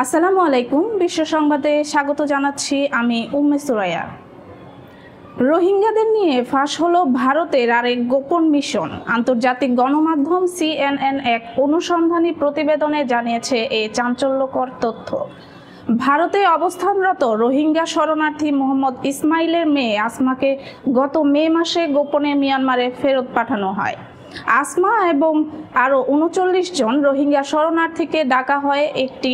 আসসালামু আলাইকুম। বিশ্ব সংবাদে স্বাগত জানাচ্ছি আমি উম্মে সুরাইয়া। রোহিঙ্গাদের নিয়ে ফাঁস হলো ভারতের আরেক গোপন মিশন। আন্তর্জাতিক গণমাধ্যম CNN এক অনুসন্ধানী প্রতিবেদনে জানিয়েছে এই চাঞ্চল্যকর তথ্য। ভারতে অবস্থানরত রোহিঙ্গা শরণার্থী মোহাম্মদ ইসমাইলের মেয়ে আসমাকে গত মে মাসে গোপনে মিয়ানমারে ফেরত পাঠানো হয়। আসমা এবং আরও ৩৯ জন রোহিঙ্গা শরণার্থীকে ডাকা হয় একটি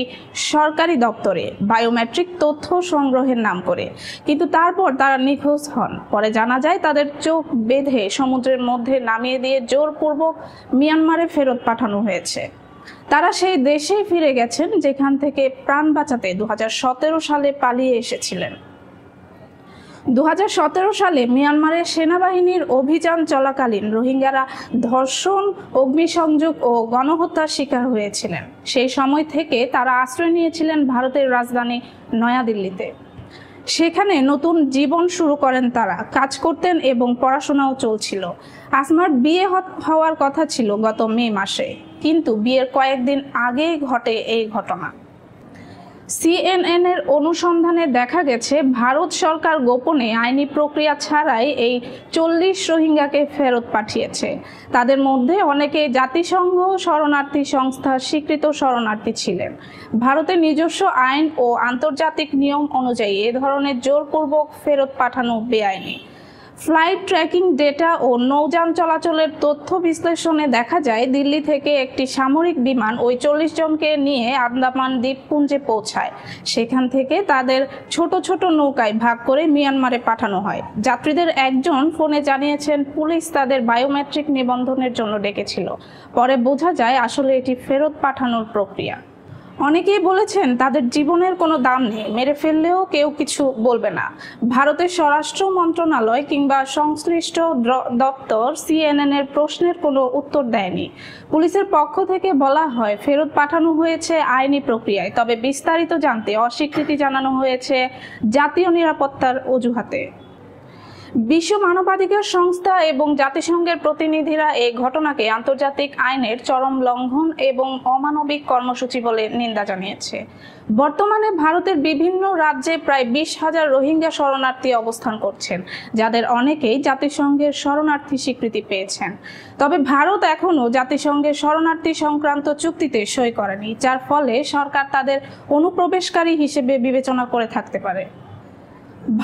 সরকারি দপ্তরে বায়োমেট্রিক তথ্য সংগ্রহের নাম করে, কিন্তু তারপর তারা নিখোঁজ হন। পরে জানা যায় তাদের চোখ বেঁধে সমুদ্রের মধ্যে নামিয়ে দিয়ে জোরপূর্বক মিয়ানমারে ফেরত পাঠানো হয়েছে। তারা সেই দেশেই ফিরে গেছেন যেখান থেকে প্রাণ বাঁচাতে ২০১৭ সালে পালিয়ে এসেছিলেন। ২০১৭ সালে মিয়ানমারের সেনাবাহিনীর অভিযান চলাকালীন রোহিঙ্গারা ধর্ষণ, অগ্নিসংযোগ ও গণহত্যার শিকার হয়েছিলেন। সেই সময় থেকে তারা আশ্রয় নিয়েছিলেন ভারতের রাজধানী নয়াদিল্লিতে। সেখানে নতুন জীবন শুরু করেন তারা, কাজ করতেন এবং পড়াশোনাও চলছিল। আসমার বিয়ে হওয়ার কথা ছিল গত মে মাসে, কিন্তু বিয়ের কয়েকদিন আগেই ঘটে এই ঘটনা। CNN এর অনুসন্ধানে দেখা গেছে ভারত সরকার গোপনে আইনি প্রক্রিয়া ছাড়াই এই ৪০ রোহিঙ্গাকে ফেরত পাঠিয়েছে। তাদের মধ্যে অনেকে জাতিসংঘ শরণার্থী সংস্থার স্বীকৃত শরণার্থী ছিলেন। ভারতের নিজস্ব আইন ও আন্তর্জাতিক নিয়ম অনুযায়ী এ ধরনের জোরপূর্বক ফেরত পাঠানো বেআইনি। ফ্লাইট ট্র্যাকিং ডেটা ও নৌযান চলাচলের তথ্য বিশ্লেষণে দেখা যায় দিল্লি থেকে একটি সামরিক বিমান ওই ৪০ জনকে নিয়ে আন্দামান দ্বীপপুঞ্জে পৌঁছায়। সেখান থেকে তাদের ছোট ছোট নৌকায় ভাগ করে মিয়ানমারে পাঠানো হয়। যাত্রীদের একজন ফোনে জানিয়েছেন পুলিশ তাদের বায়োমেট্রিক নিবন্ধনের জন্য ডেকেছিল। পরে বোঝা যায় আসলে এটি ফেরত পাঠানোর প্রক্রিয়া। অনেকেই বলেছেন তাদের জীবনের কোনো দাম নেই, মেরে ফেললেও কেউ কিছু বলবে না। ভারতের স্বরাষ্ট্র মন্ত্রণালয় কিংবা সংশ্লিষ্ট দপ্তর CNN এর প্রশ্নের কোনো উত্তর দেয়নি। পুলিশের পক্ষ থেকে বলা হয় ফেরত পাঠানো হয়েছে আইনি প্রক্রিয়ায়, তবে বিস্তারিত জানতে অস্বীকৃতি জানানো হয়েছে জাতীয় নিরাপত্তার অজুহাতে। বিশ্ব মানবাধিকার সংস্থা এবং জাতিসংঘের প্রতিনিধিরা এই ঘটনাকে আন্তর্জাতিক আইনের চরম লঙ্ঘন এবং অমানবিক কর্মসূচি বলে নিন্দা জানিয়েছে। বর্তমানে ভারতের বিভিন্ন রাজ্যে প্রায় ২০,০০০ রোহিঙ্গা শরণার্থী অবস্থান করছেন, যাদের অনেকেই জাতিসংঘের শরণার্থী স্বীকৃতি পেয়েছেন। তবে ভারত এখনও জাতিসংঘের শরণার্থী সংক্রান্ত চুক্তিতে সই করেনি, যার ফলে সরকার তাদের অনুপ্রবেশকারী হিসেবে বিবেচনা করে থাকতে পারে।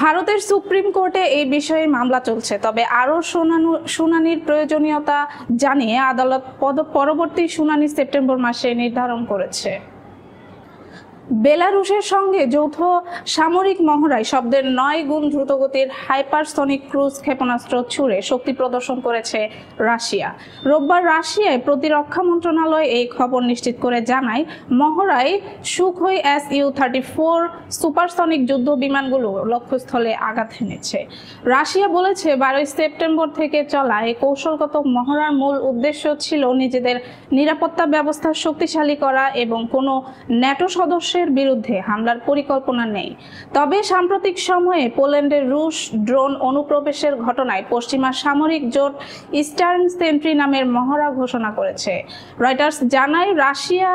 ভারতের সুপ্রিম কোর্টে এই বিষয়ে মামলা চলছে, তবে আরও শুনানির প্রয়োজনীয়তা জানিয়ে আদালত পরবর্তী শুনানি সেপ্টেম্বর মাসে নির্ধারণ করেছে। বেলারুশের সঙ্গে যৌথ সামরিক মহড়ায় শব্দের ৯ গুণ দ্রুতগতির হাইপারসনিক ক্রুজ ক্ষেপণাস্ত্র ছুড়ে শক্তি প্রদর্শন করেছে রাশিয়া। রোববার রাশিয়ায় প্রতিরক্ষা মন্ত্রণালয় এই খবর নিশ্চিত করে জানায় মহড়ায় সুখোই Su-34 সুপারসনিক যুদ্ধ বিমানগুলো লক্ষ্যস্থলে আঘাত হেনেছে। রাশিয়া বলেছে ১২ সেপ্টেম্বর থেকে চলা এই কৌশলগত মহড়ার মূল উদ্দেশ্য ছিল নিজেদের নিরাপত্তা ব্যবস্থা শক্তিশালী করা এবং কোনো ন্যাটো সদস্য বিরুদ্ধে হামলার পরিকল্পনা নেই। তবে সাম্প্রতিক সময়ে পোল্যান্ডের রুশ ড্রোন অনুপ্রবেশের ঘটনায় পশ্চিমা সামরিক জোট ইস্টার্ন সেন্ট্রি নামের মহড়া ঘোষণা করেছে। রয়টার্স জানায় রাশিয়া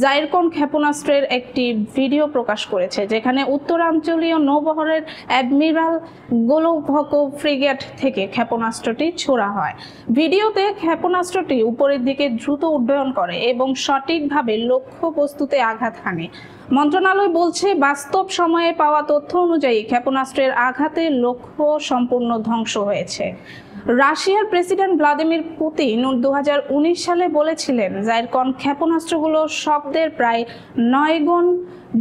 জাইরকন ক্ষেপণাস্ত্রের একটি ভিডিও প্রকাশ করেছে, যেখানে উত্তরাঞ্চলীয় নৌবহরের অ্যাডমিরাল গোলোভকো ফ্রিগেট থেকে ক্ষেপণাস্ত্রটি ছোড়া হয়। ভিডিওতে ক্ষেপণাস্ত্রটি উপরের দিকে দ্রুত উড্ডয়ন করে এবং সঠিকভাবে লক্ষ্যবস্তুতে আঘাত হানে। মন্ত্রণালয় বলছে বাস্তব সময়ে পাওয়া তথ্য অনুযায়ী ক্ষেপণাস্ত্রের আঘাতে লক্ষ্য সম্পূর্ণ ধ্বংস হয়েছে। রাশিয়ার প্রেসিডেন্ট ভ্লাদিমির পুতিন ২০১৯ সালে বলেছিলেন জাইরকন ক্ষেপণাস্ত্রগুলো শব্দের প্রায় ৯ গুণ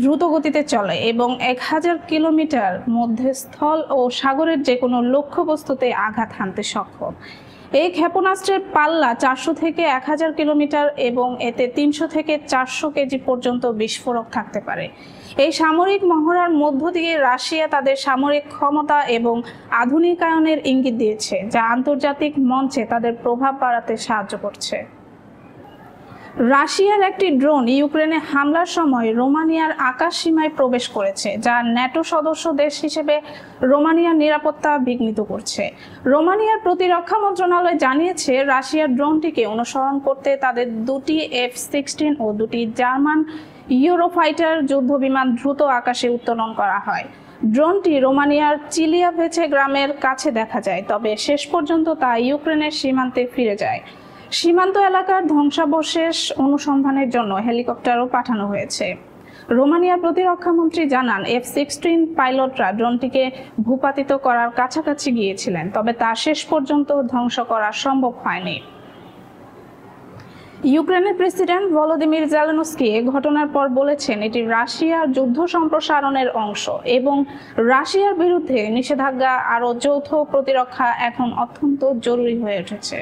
দ্রুত গতিতে চলে এবং ১,০০০ কিলোমিটার মধ্যে স্থল ও সাগরের যে কোনো লক্ষ্যবস্তুতে আঘাত হানতে সক্ষম। এই ক্ষেপণাস্ত্রের পাল্লা ৪০০ থেকে ১,০০০ কিলোমিটার এবং এতে ৩০০ থেকে ৪০০ কেজি পর্যন্ত বিস্ফোরক থাকতে পারে। এই সামরিক মহড়ার মধ্য দিয়ে রাশিয়া তাদের সামরিক ক্ষমতা এবং আধুনিকায়নের ইঙ্গিত দিয়েছে, যা আন্তর্জাতিক মঞ্চে তাদের প্রভাব বাড়াতে সাহায্য করছে। রাশিয়ার একটি ড্রোন ইউক্রেনে হামলার সময় রোমানিয়ার আকাশ সীমায় প্রবেশ করেছে, যা ন্যাটো সদস্য দেশ হিসেবে রোমানিয়ার নিরাপত্তা বিঘ্নিত করছে। রোমানিয়ার প্রতিরক্ষা মন্ত্রণালয় জানিয়েছে রাশিয়ার ড্রোনটিকে অনুসরণ করতে তাদের দুটি F-16 ও দুটি জার্মান ইউরোফাইটার যুদ্ধবিমান দ্রুত আকাশে উত্তোলন করা হয়। ড্রোনটি রোমানিয়ার চিলিয়াভেচে গ্রামের কাছে দেখা যায়, তবে শেষ পর্যন্ত তা ইউক্রেনের সীমান্তে ফিরে যায়। সীমান্ত এলাকার ধ্বংসাবশেষ অনুসন্ধানের জন্য হেলিকপ্টারও পাঠানো হয়েছে। রোমানিয়ার প্রতিরক্ষা মন্ত্রী জানান, F-16 পাইলটরা ড্রোনটিকে ভূপাতিত করার কাছাকাছি গিয়েছিলেন, তবে তা শেষ পর্যন্ত ধ্বংস করা সম্ভব হয়নি। ইউক্রেনের প্রেসিডেন্ট ভলোদিমির জেলেনস্কি এ ঘটনার পর বলেছেন, এটি রাশিয়ার যুদ্ধ সম্প্রসারণের অংশ এবং রাশিয়ার বিরুদ্ধে নিষেধাজ্ঞা আরও যৌথ প্রতিরক্ষা এখন অত্যন্ত জরুরি হয়ে উঠেছে।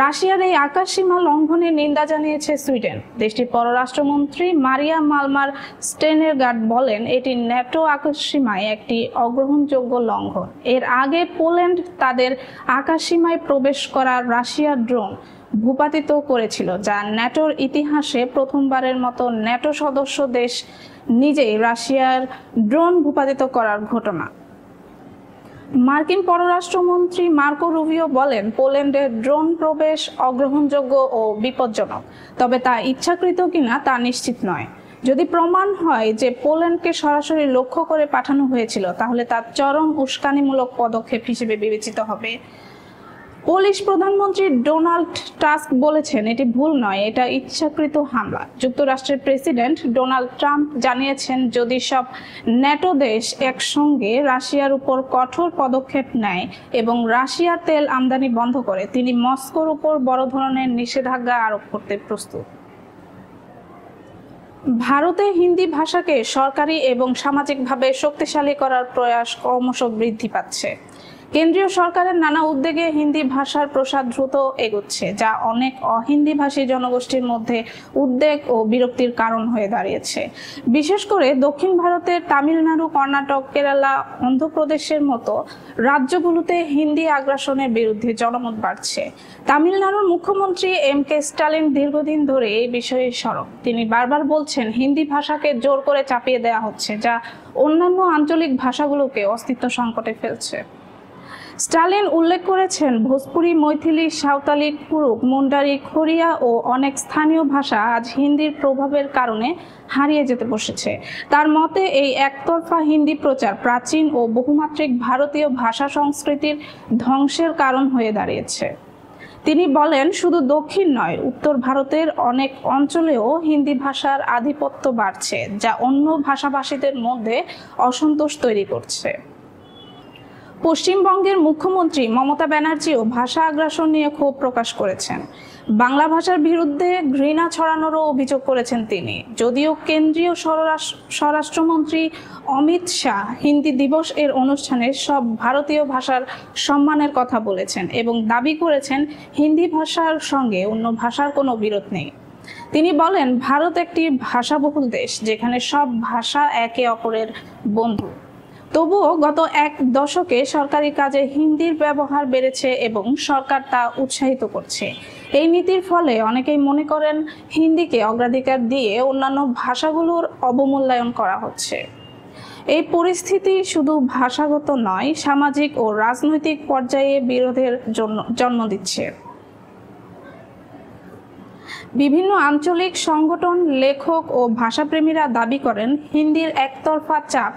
রাশিয়ার এই আকাশসীমা লঙ্ঘনের নিন্দা জানিয়েছে সুইডেন। দেশটির পররাষ্ট্রমন্ত্রী মারিয়া মালমার স্টেনেরগার্ড বলেন, এটি ন্যাটো আকাশসীমায় একটি অগ্রহণযোগ্য লঙ্ঘন। এর আগে পোল্যান্ড তাদের আকাশসীমায় প্রবেশ করা রাশিয়ার ড্রোন ভূপাতিত করেছিল, যা ন্যাটোর ইতিহাসে প্রথমবারের মতো ন্যাটো সদস্য দেশ নিজেই রাশিয়ার ড্রোন ভূপাতিত করার ঘটনা। মার্কিন পররাষ্ট্রমন্ত্রী মার্কো রুবিও বলেন, পোল্যান্ডের ড্রোন প্রবেশ অগ্রহণযোগ্য ও বিপজ্জনক, তবে তা ইচ্ছাকৃত কিনা তা নিশ্চিত নয়। যদি প্রমাণ হয় যে পোল্যান্ডকে সরাসরি লক্ষ্য করে পাঠানো হয়েছিল, তাহলে তা চরম উস্কানিমূলক পদক্ষেপ হিসেবে বিবেচিত হবে। পোলিশ প্রধানমন্ত্রী ডোনাল্ড টাস্ক বলেছেন, এটি ভুল নয়, এটা ইচ্ছাকৃত হামলা। যুক্তরাষ্ট্রের প্রেসিডেন্ট ডোনাল্ড ট্রাম্প জানিয়েছেন, যদি সব ন্যাটো দেশ একসঙ্গে রাশিয়ার উপর কঠোর পদক্ষেপ নেয় এবং রাশিয়ার তেল আমদানি বন্ধ করে, তিনি মস্কোর উপর বড় ধরনের নিষেধাজ্ঞা আরোপ করতে প্রস্তুত। ভারতে হিন্দি ভাষাকে সরকারি এবং সামাজিকভাবে শক্তিশালী করার প্রয়াস ক্রমশ বৃদ্ধি পাচ্ছে। কেন্দ্রীয় সরকারের নানা উদ্যোগে হিন্দি ভাষার প্রসার দ্রুত এগোচ্ছে, যা অনেক অহিন্দিভাষী জনগোষ্ঠীর মধ্যে উদ্বেগ ও বিরক্তির কারণ হয়ে দাঁড়িয়েছে। বিশেষ করে দক্ষিণ ভারতের তামিলনাড়ু, কর্ণাটক, কেরালা, অন্ধ্রপ্রদেশের মতো রাজ্যগুলোতে হিন্দি আগ্রাসনের বিরুদ্ধে জনমত বাড়ছে। তামিলনাড়ুর মুখ্যমন্ত্রী MK স্টালিন দীর্ঘদিন ধরে এই বিষয়ে সরব। তিনি বারবার বলছেন, হিন্দি ভাষাকে জোর করে চাপিয়ে দেওয়া হচ্ছে, যা অন্যান্য আঞ্চলিক ভাষাগুলোকে অস্তিত্ব সংকটে ফেলছে। স্টালিন উল্লেখ করেছেন, ভোজপুরি, মৈথিলি, সাঁওতালি, কুরুক, মুন্ডারি, খড়িয়া ও অনেক স্থানীয় ভাষা আজ হিন্দির প্রভাবের কারণে হারিয়ে যেতে বসেছে। তার মতে, এই একতরফা হিন্দি প্রচার প্রাচীন ও বহুমাত্রিক ভারতীয় ভাষা সংস্কৃতির ধ্বংসের কারণ হয়ে দাঁড়িয়েছে। তিনি বলেন, শুধু দক্ষিণ নয়, উত্তর ভারতের অনেক অঞ্চলেও হিন্দি ভাষার আধিপত্য বাড়ছে, যা অন্য ভাষাভাষীদের মধ্যে অসন্তোষ তৈরি করছে। পশ্চিমবঙ্গের মুখ্যমন্ত্রী মমতা ব্যানার্জিও ভাষা আগ্রাসন নিয়ে ক্ষোভ প্রকাশ করেছেন। বাংলা ভাষার বিরুদ্ধে ঘৃণা ছড়ানোরও অভিযোগ করেছেন তিনি। যদিও কেন্দ্রীয় স্বরাষ্ট্রমন্ত্রী অমিত শাহ হিন্দি দিবস এর অনুষ্ঠানে সব ভারতীয় ভাষার সম্মানের কথা বলেছেন এবং দাবি করেছেন, হিন্দি ভাষার সঙ্গে অন্য ভাষার কোনো বিরোধ নেই। তিনি বলেন, ভারত একটি ভাষাবহুল দেশ, যেখানে সব ভাষা একে অপরের বন্ধু। তবুও গত এক দশকে সরকারি কাজে হিন্দির ব্যবহার বেড়েছে এবং সরকার তা উৎসাহিত করছে। এই নীতির ফলে অনেকেই মনে করেন, হিন্দিকে অগ্রাধিকার দিয়ে অন্যান্য ভাষাগুলোর অবমূল্যায়ন করা হচ্ছে। এই পরিস্থিতি শুধু ভাষাগত নয়, সামাজিক ও রাজনৈতিক পর্যায়ে বিরোধের জন্ম দিচ্ছে। বিভিন্ন আঞ্চলিক সংগঠন, লেখক ও ভাষাপ্রেমীরা দাবি করেন, হিন্দির একতরফা চাপ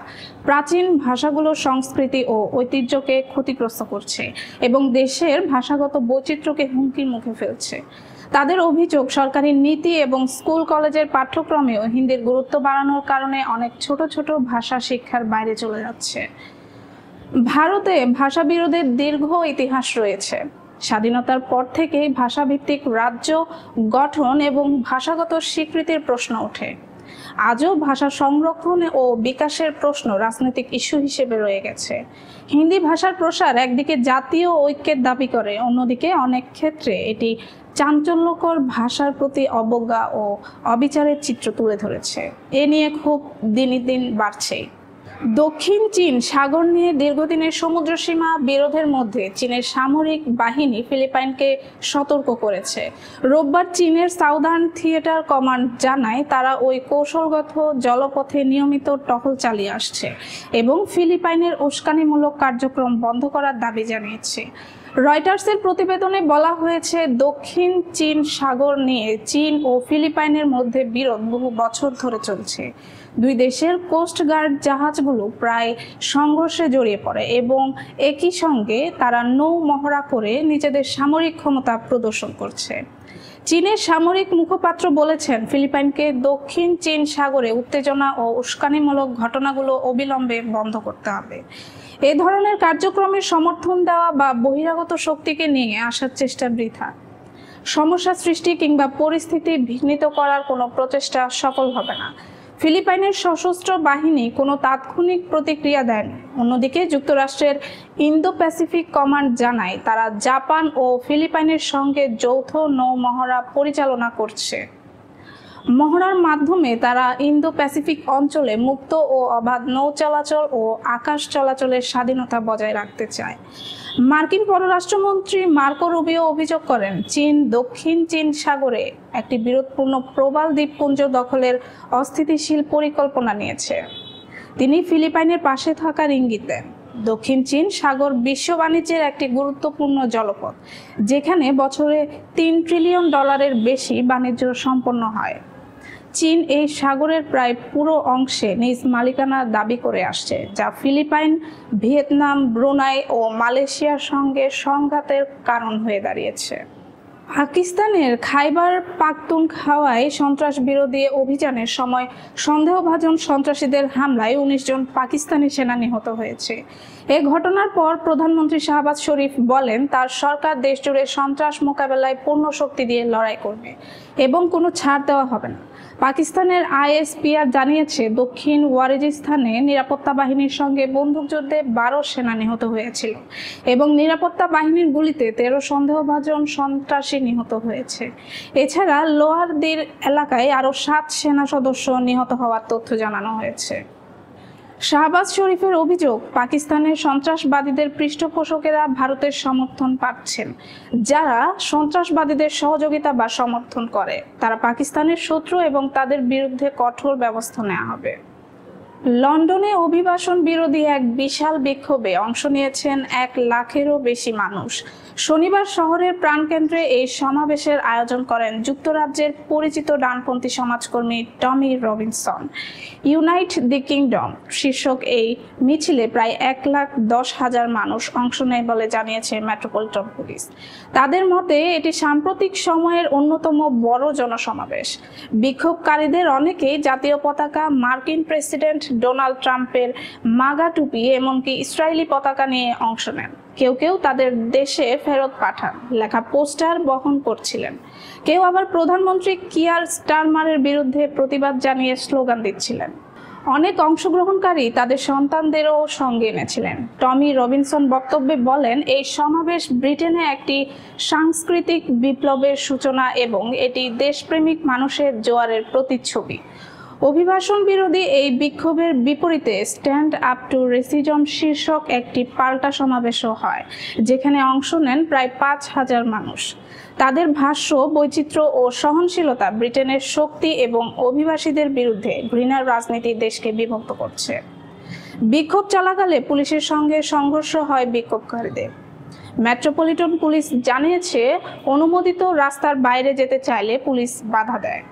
প্রাচীন ভাষাগুলোর সংস্কৃতি ও ঐতিহ্যকে ক্ষতিগ্রস্ত করছে এবং দেশের ভাষাগত বৈচিত্র্যকে হুমকির মুখে ফেলছে। তাদের অভিযোগ, সরকারি নীতি এবং স্কুল কলেজের পাঠ্যক্রমেও হিন্দির গুরুত্ব বাড়ানোর কারণে অনেক ছোট ছোট ভাষা শিক্ষার বাইরে চলে যাচ্ছে। ভারতে ভাষা বিরোধের দীর্ঘ ইতিহাস রয়েছে। স্বাধীনতার পর থেকেই ভাষাভিত্তিক রাজ্য গঠন এবং ভাষাগত স্বীকৃতির প্রশ্ন ওঠে। আজও ভাষা সংরক্ষণ ও বিকাশের প্রশ্ন রাজনৈতিক ইস্যু হিসেবে রয়ে গেছে। হিন্দি ভাষার প্রসার একদিকে জাতীয় ঐক্যের দাবি করে, অন্যদিকে অনেক ক্ষেত্রে এটি চাঞ্চল্যকর ভাষার প্রতি অবজ্ঞা ও অবিচারের চিত্র তুলে ধরেছে। এ নিয়ে খুব দিনই দিন বাড়ছে। দক্ষিণ চীন সাগর নিয়ে দীর্ঘদিনের সমুদ্র সীমা বিরোধের মধ্যে চীনের সামরিক বাহিনী ফিলিপাইনকে সতর্ক করেছে। রোববার চীনের সাউদার্ন থিয়েটার কমান্ড জানায়, তারা ওই কৌশলগত জলপথে নিয়মিত টহল চালিয়ে আসছে এবং ফিলিপাইনের উস্কানিমূলক কার্যক্রম বন্ধ করার দাবি জানিয়েছে। রয়টার্সের প্রতিবেদনে বলা হয়েছে, দক্ষিণ চীন সাগর নিয়ে চীন ও ফিলিপাইনের মধ্যে বিরোধ বহু বছর ধরে চলছে। দুই দেশের কোস্ট গার্ড জাহাজগুলো প্রায় সংঘর্ষে জড়িয়ে পড়ে এবং একই সঙ্গে তারা নৌ মহড়া করে নিজেদের সামরিক ক্ষমতা প্রদর্শন করছে। চীনের সামরিক মুখপাত্র বলেছেন, ফিলিপাইনকে দক্ষিণ চীন সাগরে উত্তেজনা ও উস্কানিমূলক ঘটনাগুলো অবিলম্বে বন্ধ করতে হবে। এ ধরনের কার্যক্রমের সমর্থন দেওয়া বা বহিরাগত শক্তিকে নিয়ে আসার চেষ্টা বৃথা। সমস্যা সৃষ্টি কিংবা পরিস্থিতি বিঘ্নিত করার কোনো প্রচেষ্টা সফল হবে না। ফিলিপাইনের সশস্ত্র বাহিনী কোনো তাৎক্ষণিক প্রতিক্রিয়া দেয়নি। অন্যদিকে যুক্তরাষ্ট্রের ইন্দো প্যাসিফিক কমান্ড জানায়, তারা জাপান ও ফিলিপাইনের সঙ্গে যৌথ নৌ মহড়া পরিচালনা করছে। মহড়ার মাধ্যমে তারা ইন্দো প্যাসিফিক অঞ্চলে মুক্ত ও অবাধ নৌ চলাচল ও আকাশ চলাচলের স্বাধীনতা বজায় রাখতে চায়। মার্কিন পররাষ্ট্রমন্ত্রী মার্কো রুবিও অভিযোগ করেন, চীন দক্ষিণ চীন সাগরে একটি বিরোধপূর্ণ প্রবাল দ্বীপপুঞ্জ দখলের অস্থিতিশীল পরিকল্পনা নিয়েছে। তিনি ফিলিপাইনের পাশে থাকার ইঙ্গিত দেন। দক্ষিণ চীন সাগর বিশ্ব বাণিজ্যের একটি গুরুত্বপূর্ণ জলপথ, যেখানে বছরে $3 ট্রিলিয়ন বেশি বাণিজ্য সম্পন্ন হয়। চীন এই সাগরের প্রায় পুরো অংশে নিজ মালিকানা দাবি করে আসছে, যা ফিলিপাইন, ভিয়েতনাম, ব্রুনাই ও মালয়েশিয়ার সঙ্গে সংঘাতের কারণ হয়ে দাঁড়িয়েছে। পাকিস্তানের খাইবার পাখতুনখাওয়ায় সন্ত্রাস বিরোধী অভিযানের সময় সন্দেহভাজন সন্ত্রাসীদের হামলায় 19 জন পাকিস্তানি সেনা নিহত হয়েছে। এ ঘটনার পর প্রধানমন্ত্রী শাহবাজ শরীফ বলেন, তার সরকার দেশজুড়ে সন্ত্রাস মোকাবেলায় পূর্ণ শক্তি দিয়ে লড়াই করবে এবং কোনো ছাড় দেওয়া হবে না। পাকিস্তানের ISPR জানিয়েছে, দক্ষিণ ওয়াজিরিস্তানে নিরাপত্তা বাহিনীর সঙ্গে বন্দুকযুদ্ধে 12 সেনা নিহত হয়েছিল এবং নিরাপত্তা বাহিনীর গুলিতে 13 সন্দেহভাজন সন্ত্রাসী নিহত হয়েছে। এছাড়া লোয়ার দির এলাকায় আরও 7 সেনা সদস্য নিহত হওয়ার তথ্য জানানো হয়েছে। শাহবাজ শরীফের অভিযোগ, পাকিস্তানের সন্ত্রাসবাদীদের পৃষ্ঠপোষকেরা ভারতের সমর্থন পাচ্ছেন। যারা সন্ত্রাসবাদীদের সহযোগিতা বা সমর্থন করে তারা পাকিস্তানের শত্রু এবং তাদের বিরুদ্ধে কঠোর ব্যবস্থা নেওয়া হবে। লন্ডনে অভিবাসন বিরোধী এক বিশাল বিক্ষোভে অংশ নিয়েছেন 1 লাখেরও বেশি মানুষ। শনিবার শহরের প্রাণকেন্দ্রে এই সমাবেশের আয়োজন করেন যুক্তরাজ্যের পরিচিত ডানপন্থী সমাজকর্মী টমি রবিনসন। ইউনাইট দি কিংডম শীর্ষক এই মিছিলে প্রায় 1,10,000 মানুষ অংশ নেয় বলে জানিয়েছে মেট্রোপলিটন পুলিশ। তাদের মতে এটি সাম্প্রতিক সময়ের অন্যতম বড় জনসমাবেশ। বিক্ষোভকারীদের অনেকেই জাতীয় পতাকা, মার্কিন প্রেসিডেন্ট ডোনাল্ড ট্রাম্পের মাগা টুপি, এমনকি ইসরায়েলি পতাকা নিয়ে অংশ নেন। কেউ কেউ তাদের দেশে ফেরত পাঠান লেখা পোস্টার বহন করছিলেন। কেউ আবার প্রধানমন্ত্রী কিয়ার স্টারমারের বিরুদ্ধে প্রতিবাদ জানিয়ে স্লোগান দিচ্ছিলেন। অনেক অংশগ্রহণকারী তাদের সন্তানদেরও সঙ্গে এনেছিলেন। টমি রবিনসন বক্তব্যে বলেন, এই সমাবেশ ব্রিটেনে একটি সাংস্কৃতিক বিপ্লবের সূচনা এবং এটি দেশপ্রেমিক মানুষের জোয়ারের প্রতিচ্ছবি। অভিবাসন বিরোধী এই বিক্ষোভের বিপরীতে স্ট্যান্ড আপ টু রেসিজম শীর্ষক একটি পাল্টা সমাবেশও হয়, যেখানে অংশ নেন প্রায় 5,000 মানুষ। তাদের ভাষ্য, বৈচিত্র্য ও সহনশীলতা ব্রিটেনের শক্তি এবং অভিবাসীদের বিরুদ্ধে ঘৃণার রাজনীতি দেশকে বিভক্ত করছে। বিক্ষোভ চলাকালে পুলিশের সঙ্গে সংঘর্ষ হয় বিক্ষোভকারীদের। মেট্রোপলিটন পুলিশ জানিয়েছে, অনুমোদিত রাস্তার বাইরে যেতে চাইলে পুলিশ বাধা দেয়।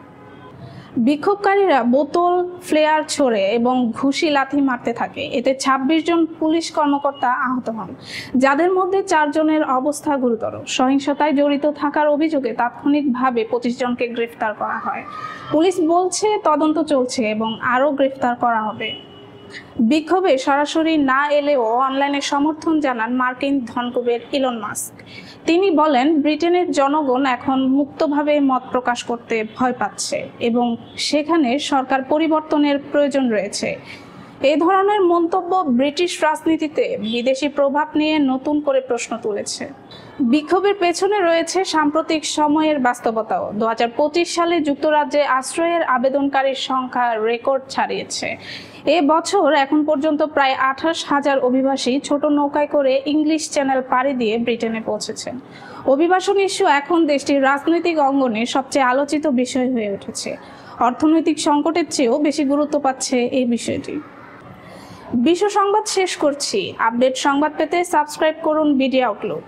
বিক্ষোভকারীরা বোতল, ফ্লেয়ার ছোড়ে এবং ঘুষি লাথি মারতে থাকে। এতে 26 জন পুলিশ কর্মকর্তা আহত হন, যাদের মধ্যে 4 জনের অবস্থা গুরুতর। সহিংসতায় জড়িত থাকার অভিযোগে তাৎক্ষণিকভাবে 25 জনকে গ্রেফতার করা হয়। পুলিশ বলছে, তদন্ত চলছে এবং আরও গ্রেফতার করা হবে। বিক্ষোভে সরাসরি না এলেও অনলাইনে সমর্থন জানান মার্কিন ধনকুবের ইলন মাস্ক। তিনি বলেন, ব্রিটেনের জনগণ এখন মুক্তভাবে মত প্রকাশ করতে ভয় পাচ্ছে এবং সেখানে সরকার পরিবর্তনের প্রয়োজন রয়েছে। এই ধরনের মন্তব্য ব্রিটিশ রাজনীতিতে বিদেশি প্রভাব নিয়ে নতুন করে প্রশ্ন তুলেছে। বিক্ষোভের পেছনে রয়েছে সাম্প্রতিক সময়ের বাস্তবতাও। 2025 সালে যুক্তরাজ্যে আশ্রয়ের আবেদনকারীর সংখ্যা রেকর্ড ছাড়িয়েছে। এ বছর এখন পর্যন্ত প্রায় 28,000 অভিবাসী ছোট নৌকায় করে ইংলিশ চ্যানেল পাড়ি দিয়ে ব্রিটেনে পৌঁছেছেন। অভিবাসন ইস্যু এখন দেশটির রাজনৈতিক অঙ্গনে সবচেয়ে আলোচিত বিষয় হয়ে উঠেছে। অর্থনৈতিক সংকটের চেয়েও বেশি গুরুত্ব পাচ্ছে এই বিষয়টি। বিশ্ব সংবাদ শেষ করছি। আপডেট সংবাদ পেতে সাবস্ক্রাইব করুন বিডি আউটলুক।